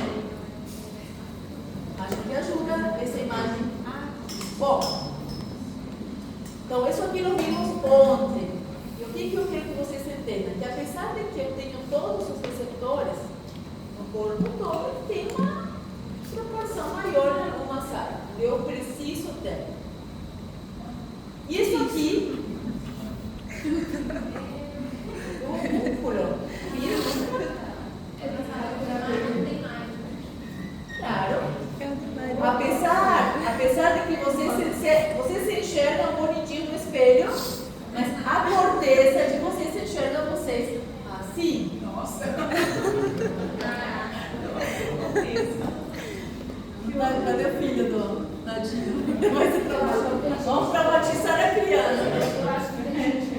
A: Acho que ajuda essa imagem. Bom, então isso aqui nós vimos ontem. E o que eu quero que vocês entendam? Que apesar de que eu tenho todos os receptores no corpo todo, tem uma proporção maior em algumas áreas. Eu preciso ter. Isso aqui é o músculo. Claro. Apesar de que vocês se enxergam bonitinho no espelho, mas a corteza de vocês se enxerga vocês assim. Nossa! Cadê o filho do Nadinho? Vamos traumatizar a criança.
D: Eu acho que a gente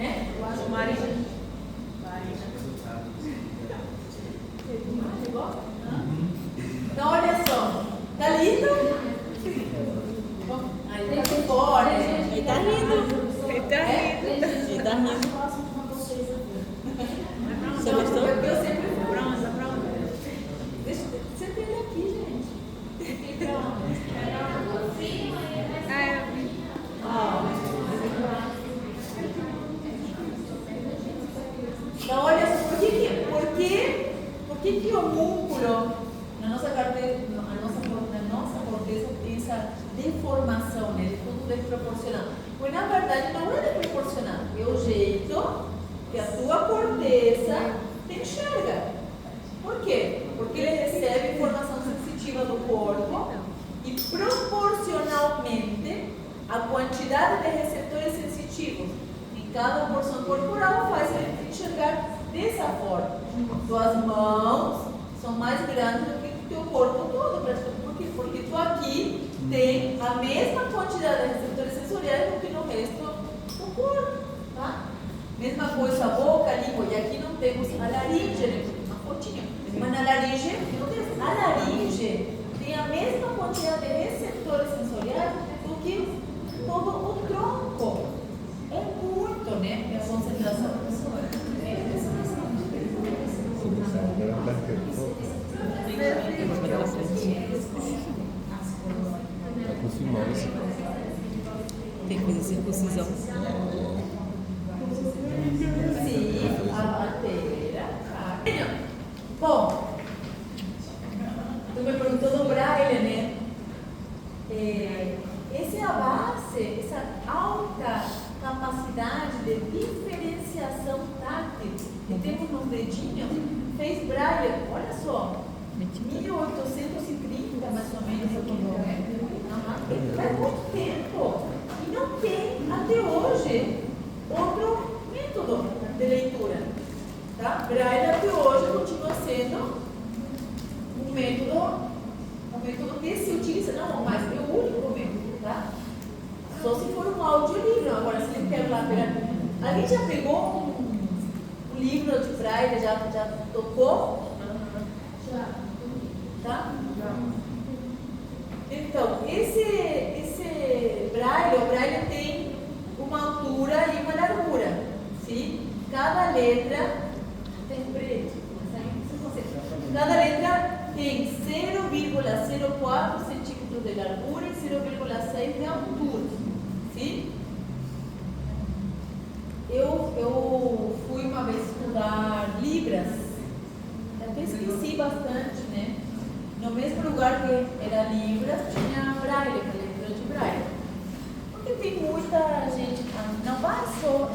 A: Eu acho Marina. Então, olha só. Tá lindo? Aí tá fora. Ele tá rindo.
C: Ele tá rindo.
A: Ele tá rindo. Você gostou? Eu sempre fui.
C: Pra onde?
A: Deixa você tem aqui, gente. Fiquei pra onde? Então, olha só, por que o músculo na nossa corteza tem essa deformação, né? Tudo desproporcional. Porque na verdade não é desproporcional, é o jeito que a tua corteza te enxerga. Por quê? Porque ele recebe informação sensitiva do corpo e proporcionalmente a quantidade de receptores sensitivos em cada porção corporal faz ele enxergar dessa forma. Tuas mãos são mais grandes do que o teu corpo todo. Por quê? Porque tu aqui tem a mesma quantidade de receptores sensoriais do que no resto do corpo. Tá? Mesma coisa a boca, a língua. E aqui não temos a laringe, né? Uma fotinha. Mas na laringe, não temos. A laringe tem a mesma quantidade de receptores sensoriais do que todo o tronco. É muito, né? A concentração.
E: Tá com fimose.
C: Tem que fazer circuncisão.
A: Sim, a madeira. Bom, tu me perguntou do braille, né? Essa é a base, essa alta capacidade de diferenciação tátil que temos nos dedinhos, fez braille, olha só, 1830 mais ou menos. Faz muito tempo. E não tem até hoje outro método de leitura. Tá? Braille até hoje continua sendo um método que se utiliza, não, mas é o único método, tá? Só se for um audiolivro. Agora, se ele quer lá pegar. A gente já pegou um livro de Braille, já tocou? Já. Tá? Então, esse Braille, o Braille tem uma altura e uma largura. Sim? Cada letra tem preto. Cada letra tem 0,04 centímetros de largura e 0,6 de altura. Sim? Eu fui uma vez estudar Libras, até esqueci bastante, né? No mesmo lugar que era Libras, tinha Braille, que é leitura de Braille. Porque tem muita gente, não vai só,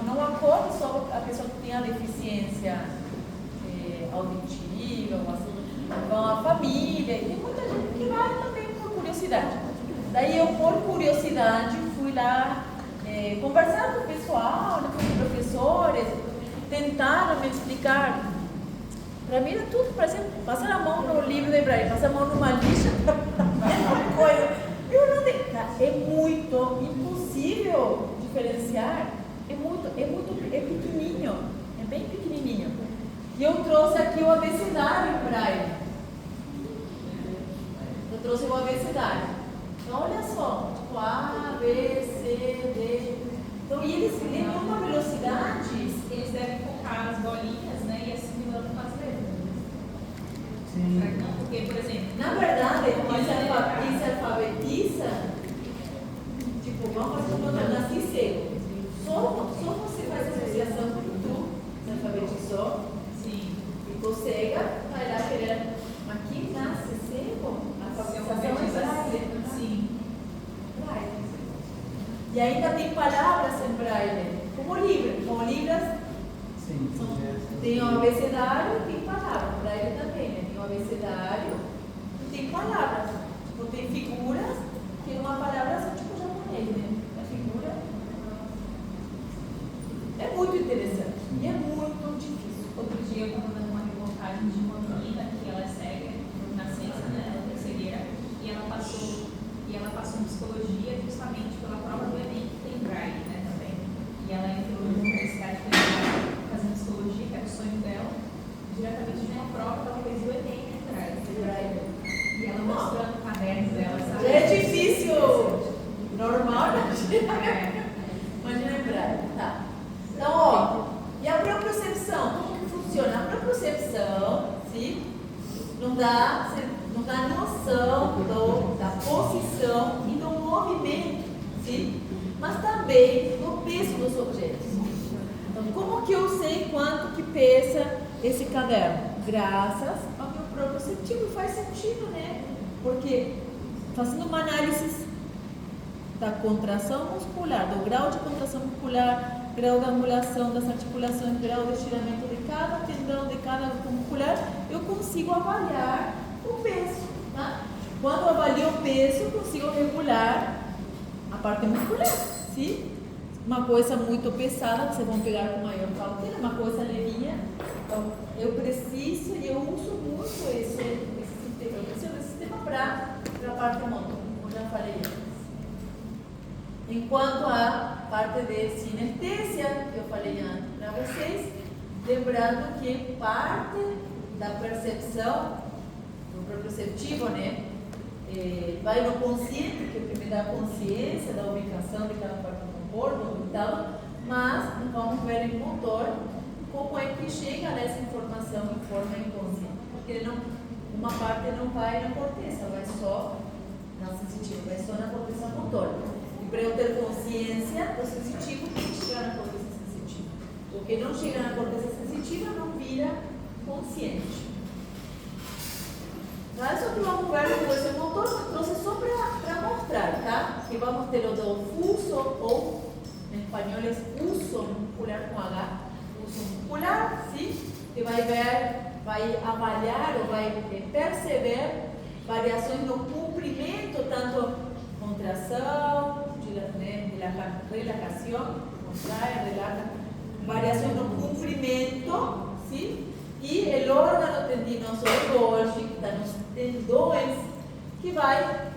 A: não acorre só a pessoa que tem a deficiência auditiva, com a família, e tem muita gente que vai também por curiosidade. Daí eu, por curiosidade, fui lá conversar com o pessoal, com os professores, tentaram me explicar. Para mim era tudo, por exemplo, passar a mão no livro de Braille, passar a mão numa lixa, é uma coisa. Eu não tenho, é muito impossível diferenciar, é pequenininho, é bem pequenininho. E eu trouxe aqui o abecedário em Braille. Eu trouxe o abecedário. Então, olha só, tipo A, B, C, D. Então, e eles lêem uma velocidade.
D: Eles devem focar as bolinhas, né, e assimilando com as letras.
F: Sim.
D: Será que não? Porque, por exemplo,
A: Na verdade, quem se alfabetiza, tipo, vamos fazer uma coisa, nasci cedo. Só você faz associação com tu, se alfabetizou,
D: sim,
A: e você vai lá querer. Mas quem nasce cedo, a alfabetização é Braille.
D: sim.
A: Braille. E ainda tem palavras em Braille, como Libras.
F: Sim, gestos.
A: Tem o abecedário e tem palavras. Braille também, né? Tem o abecedário e tem palavras. Tipo, tem figuras, que uma palavra são tipo japonês, né? A figura é muito interessante e é muito difícil.
D: Outro dia eu estava dando uma reportagem de uma menina que ela é cega, por nascença, né? Ela é cegueira, e ela passou em psicologia justamente pela prova do Enem, que tem Braille, né, também. E ela entrou na Universidade Federal fazendo psicologia, que era o sonho dela, diretamente de uma prova que ela fez o Enem em Braille. E ela mostrando o caderno dela, sabe?
A: É difícil, normal, né?
D: É.
A: Imagina em Braille. Tá. Então, ó, e a propriocepção? Como que funciona? A propriocepção, sim, não dá noção da posição e do movimento, sim, mas também do peso dos objetos. Então, como que eu sei quanto que pesa esse caderno? Graças ao meu proprioceptivo. Faz sentido, né? Porque fazendo uma análise da contração muscular, do grau de contração muscular, grau de angulação das articulações, grau de estiramento de cada tendão, de cada grupo muscular, eu consigo avaliar o peso. Tá? Quando eu avalio o peso, eu consigo regular a parte muscular. Sim? Uma coisa muito pesada, vocês vão pegar com maior cautela, uma coisa levinha. Então, eu preciso e eu uso muito esse sistema. Eu preciso desse sistema para a parte motor, como já falei antes. Enquanto a parte de sinestesia, que eu falei antes para vocês, lembrando que parte da percepção, do proprioceptivo, né, vai no consciente, que me dá consciência da ubicação de cada parte do corpo, e tal, mas vamos ver em motor como é que chega essa informação em forma inconsciente, porque uma parte não vai na corteza, vai só na sensitiva, vai só na corteza motora. Para eu ter consciência do sensitivo, tem que chegar na corteza sensitiva. O que não chega na corteza sensitiva não vira consciente. Mas o que vamos ver com esse motor, eu trouxe só para mostrar, tá? Que vamos ter o do fuso, ou em espanhol é uso muscular com H, uso muscular, sim? Que vai avaliar ou vai perceber variações no comprimento, tanto contração, relajação, contrai, relaja, variações no comprimento, sim? E o órgão tendinoso de Golgi, que está nos tendões, que vai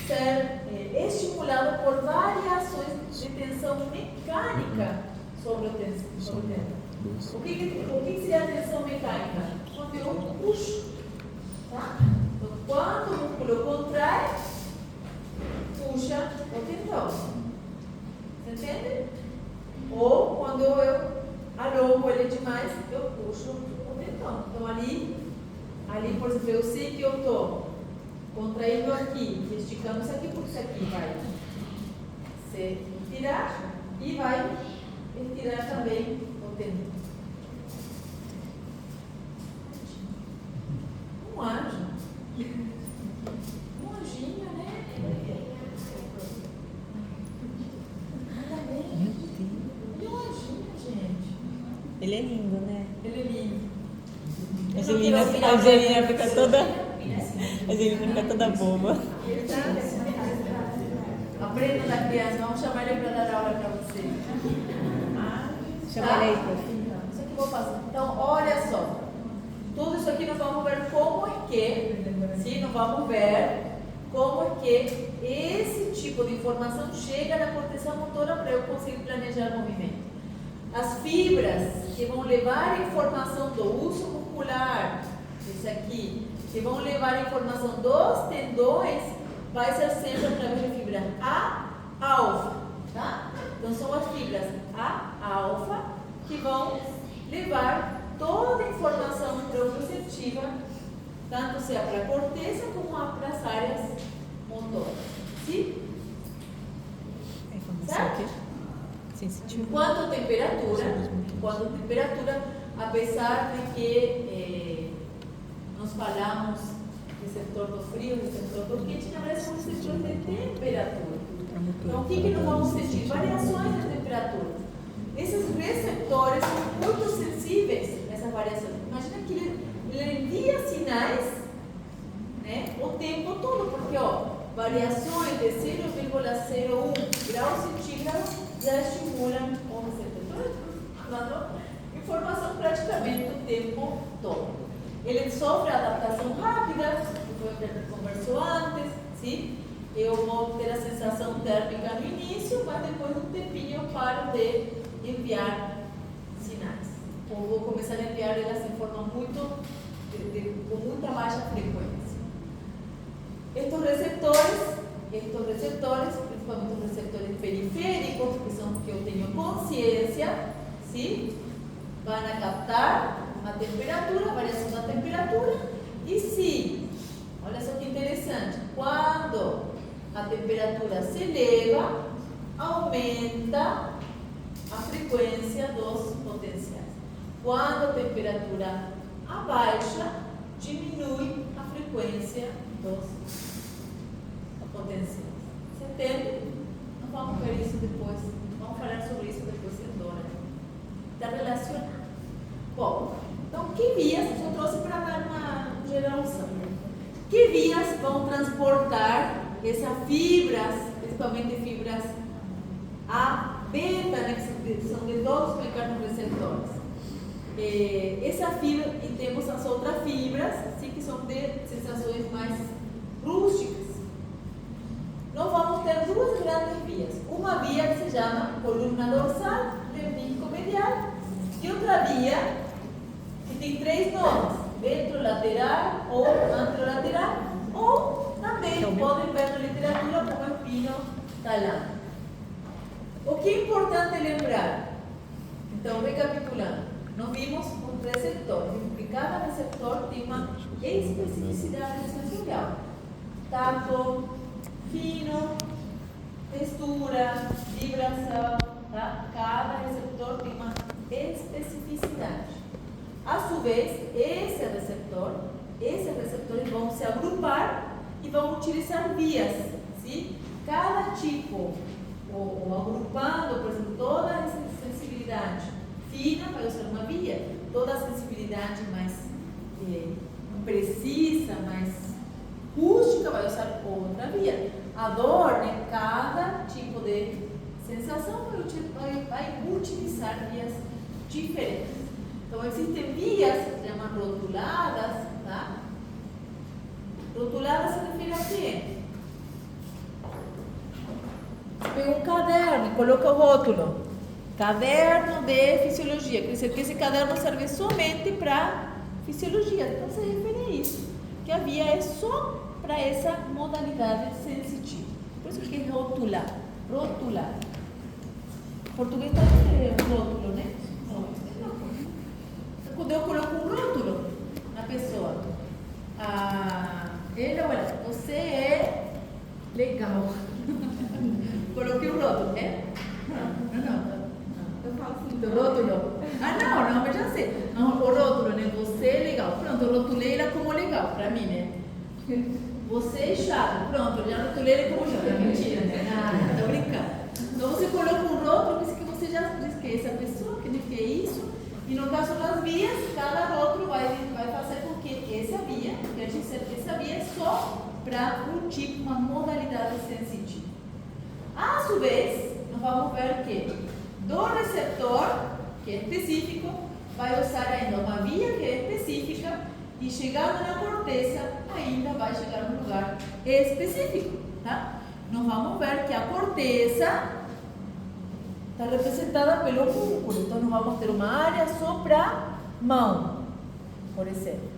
A: ser estimulado por variações de tensão mecânica sobre o tendão. O que seria a tensão mecânica? Quando eu puxo, tá? Então, quando o músculo contrai, puxa o tendão. Você entende? Ou quando eu alongo ele demais, eu puxo o tendão. Então ali, por exemplo, eu sei que eu estou contraindo aqui, esticamos aqui, porque isso aqui vai se estirar e vai estirar também o tendão. Um anjo. Um anjinho, né? Ainda bem. Ele é um anjinho, gente.
C: Ele é lindo, né?
A: Ele é lindo.
C: A Angelina fica toda. A Angelina fica toda boba.
A: Aprenda da criança, vamos chamar ele para dar aula para você.
C: Chama ele aí, prof.
A: Isso aqui eu vou passar. Então, olha só. Tudo isso aqui nós vamos ver como é que, sim, nós vamos ver como é que esse tipo de informação chega na corteza motora para eu conseguir planejar o movimento. As fibras que vão levar a informação do uso muscular, esse aqui, que vão levar a informação dos tendões, vai ser sempre através da fibra A-alfa, tá? Então são as fibras A-alfa que vão levar toda a informação proprioceptiva, tanto seja para a corteza como para as áreas motoras. Sim?
C: A informação
A: Certo?
C: aqui. Sensitiva.
A: Quanto à temperatura, apesar de que nós falamos receptor do frio, receptor do quente, na verdade são receptores de temperatura. Então, o que nós vamos sentir? Variações de temperatura. Esses receptores são muito sensíveis a essas variações. Imagina que ele envia sinais, né, o tempo todo, porque variações de 0,01 graus centígrados já estimulam o receptor. Dando informação praticamente o tempo todo. Ele sofre adaptação rápida, que foi o que a gente conversou antes, sim? Eu vou ter a sensação térmica no início, mas depois de um tempinho eu paro de enviar sinais. Ou vou começar a enviar elas em forma com muita baixa frequência. Estes receptores, principalmente os receptores periféricos, que são os que eu tenho consciência, sim? Vão a captar a temperatura, a variação da temperatura, e se, olha só que interessante, quando a temperatura se eleva, aumenta a frequência dos potenciais. Quando a temperatura abaixa, diminui a frequência dos potenciais. Você entende? Não vamos ver isso depois, vamos falar sobre isso depois, Dora. Está relacionado. Bom, então que vias, eu trouxe para dar uma geralção. Que vias vão transportar essas fibras, principalmente fibras A, beta, né, que são de todos os mecanorreceptores. Essa fibra, e temos as outras fibras, sim, que são de sensações mais rústicas. Nós vamos ter duas grandes vias. Uma via que se chama coluna dorsal, lembico-medial, e outra via que tem três nomes: ventrolateral ou anterolateral, ou também podem ver na literatura como espino talão. O que é importante lembrar? Então, recapitulando, nós vimos um receptor, e cada receptor tem uma especificidade sensorial: tato, fino, textura, vibração, tá? Cada receptor tem uma especificidade. A sua vez, esses receptores vão se agrupar e vão utilizar vias, sim? Cada tipo, ou agrupando, por exemplo, toda a sensibilidade fina vai usar uma via, toda a sensibilidade mais precisa, mais rústica vai usar outra via. A dor, né, cada tipo de sensação vai utilizar vias diferentes. Então, existem vias que se chamam rotuladas, tá? Rotuladas se refere a quê? Você pega um caderno e coloca o rótulo. Caderno de fisiologia. Quer dizer que esse caderno serve somente para fisiologia. Então, se refere a isso. Que a via é só para essa modalidade sensitiva. Por isso que é rotular. Rotular. Em português também é rótulo, né? Quando eu coloco um rótulo na pessoa, ele ou ela, você Não. Coloquei o rótulo, é? Não.
D: Eu falo assim,
A: Do rótulo? Ah, não, mas já sei. Não, o rótulo, né? Você é legal. Pronto, eu rotulei ela como legal, pra mim, né? Você é chato. Pronto, eu já rotulei ele como chato. É mentira, né? Ah, tô brincando. Então você coloca um rótulo, que você já diz que é essa pessoa, que é isso. E no caso das vias, cada rótulo vai fazer com que essa via, quer dizer que essa via é só para um tipo, uma modalidade sensitiva. A sua vez, nós vamos ver que do receptor, que é específico, vai usar ainda uma via que é específica e chegando na corteza, ainda vai chegar no lugar específico, tá? Nós vamos ver que a corteza está representada pelo músculo, então nós vamos ter uma área só para mão, por exemplo.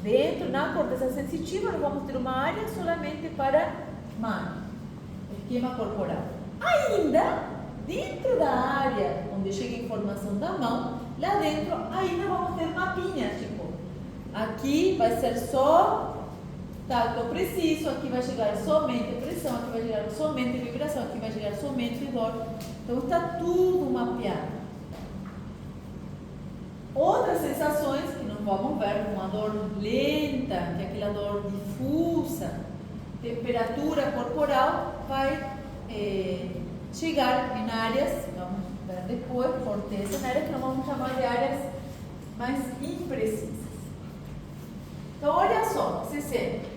A: Dentro, na corteza sensitiva, nós vamos ter uma área solamente para mão, esquema corporal. Ainda, dentro da área onde chega a informação da mão, lá dentro ainda vamos ter mapinhas, tipo, aqui vai ser só tacto preciso, aqui vai chegar somente pressão, aqui vai chegar somente vibração, aqui vai chegar somente dor. Então está tudo mapeado. Outras sensações que nós vamos ver, como a dor lenta, que é aquela dor difusa, temperatura corporal, vai chegar em áreas, vamos ver depois, corteza, em áreas que nós vamos chamar de áreas mais imprecisas. Então olha só, se sente.